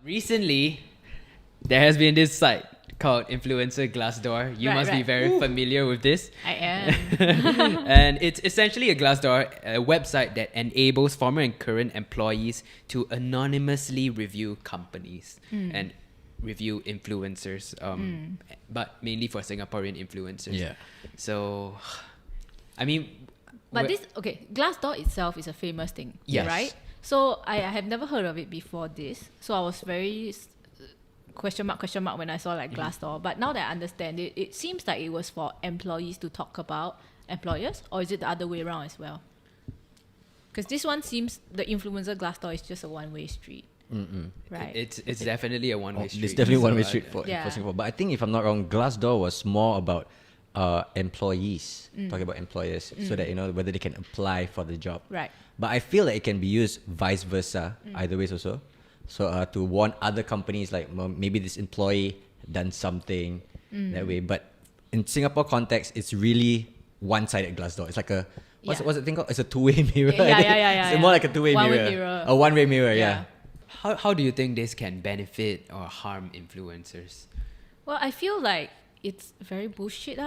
Recently, there has been this site called InfluencerGlassdoor. You must be very familiar with this. I am. And it's essentially a Glassdoor, a website that enables former and current employees to anonymously review companies and review influencers, but mainly for Singaporean influencers. Yeah. So, I mean... But Glassdoor itself is a famous thing, Yes. right? So I have never heard of it before this. So I was very question mark when I saw like Glassdoor. But now that I understand it, it seems like it was for employees to talk about employers, or is it the other way around as well? Because this one seems the influencer Glassdoor is just a one-way street. Right. It's definitely a one-way street. It's definitely one-way street for Yeah. Singapore. But I think if I'm not wrong, Glassdoor was more about employees, talking about employers, so that whether they can apply for the job. Right. But I feel that it can be used vice versa, either ways also. So to warn other companies, like maybe this employee done something that way. But in Singapore context, it's really one-sided Glassdoor. It's like what's the thing called? It's a two-way mirror. Yeah. It's more like a two-way One-way mirror. mirror. A one-way mirror, yeah. How do you think this can benefit or harm influencers? Well, I feel like it's very bullshit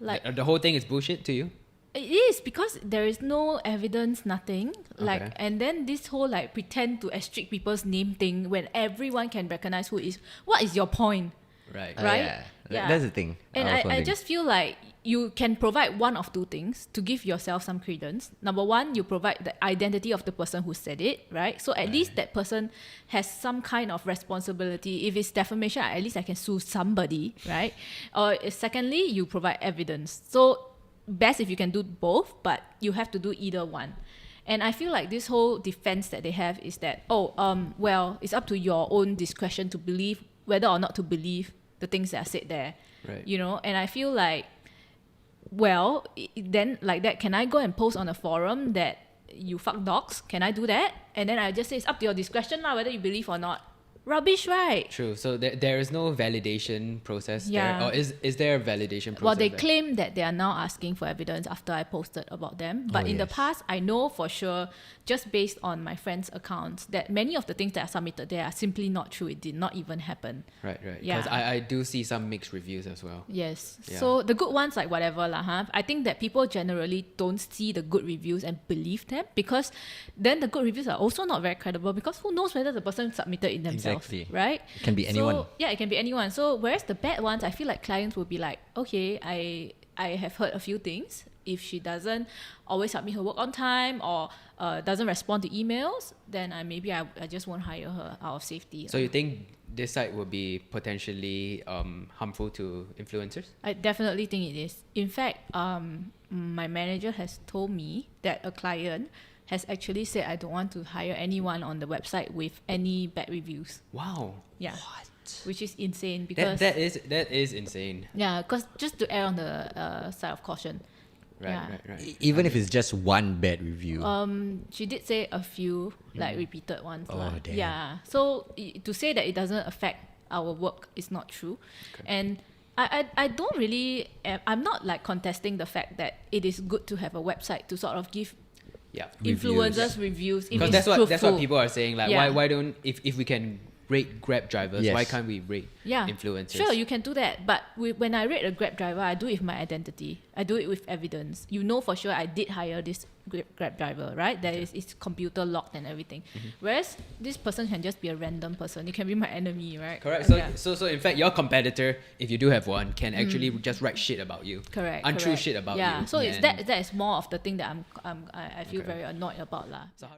Like The whole thing is bullshit to you? it is, because there is no evidence, nothing. Like, Okay. and then this whole like pretend to extract people's name thing when everyone can recognize who is. What is your point? Right. Right? Yeah. That's the thing. And I just feel like you can provide one of two things to give yourself some credence. Number one, you provide the identity of the person who said it, right? So at least that person has some kind of responsibility. If it's defamation, at least I can sue somebody, right? Or secondly, you provide evidence. So best if you can do both, but you have to do either one. And I feel like this whole defense that they have is that, well, it's up to your own discretion to believe whether or not to believe the things that are said there. Right. And I feel like, well, then like that, can I go and post on a forum that you fuck dogs? Can I do that? And then I just say it's up to your discretion whether you believe or not. Rubbish, right? True. So there is no validation process Yeah. there. Or is there a validation process? Well, they there? claim that they are now asking for evidence after I posted about them. But in the yes. past, I know for sure, just based on my friends' accounts, that many of the things that are submitted there are simply not true. It did not even happen. Right. Yeah. Because I do see some mixed reviews as well. Yes. Yeah. So the good ones, like whatever I think that people generally don't see the good reviews and believe them, because then the good reviews are also not very credible, because who knows whether the person submitted it themselves, Exactly. right? It can be anyone. So, yeah, it can be anyone. So whereas the bad ones, I feel like clients will be like, okay, I have heard a few things. If she doesn't always submit her work on time, or doesn't respond to emails, then I just won't hire her out of safety. So you think this site will be potentially harmful to influencers? I definitely think it is. In fact, my manager has told me that a client has actually said, I don't want to hire anyone on the website with any bad reviews. Wow. Yeah. What? Which is insane, because That is insane. yeah, because just to err on the side of caution. Right. Even if it's just one bad review. She did say a few like repeated ones. Oh, damn. Yeah. So to say that it doesn't affect our work is not true. Okay. And I don't really, I'm not like contesting the fact that it is good to have a website to sort of give influencers reviews. Because that's what people are saying. Like, why don't, if we can rate Grab drivers, Yes. why can't we rate influencers? Sure, you can do that. But when I rate a Grab driver, I do it with my identity. I do it with evidence. You know for sure I did hire this Grab driver, right? That is, it's computer locked and everything. Whereas this person can just be a random person. It can be my enemy, right? Correct. So in fact, your competitor, if you do have one, can actually just write shit about you. Correct. Untrue shit about you. Yeah. So it's that is more of the thing that I feel very annoyed about lah. So how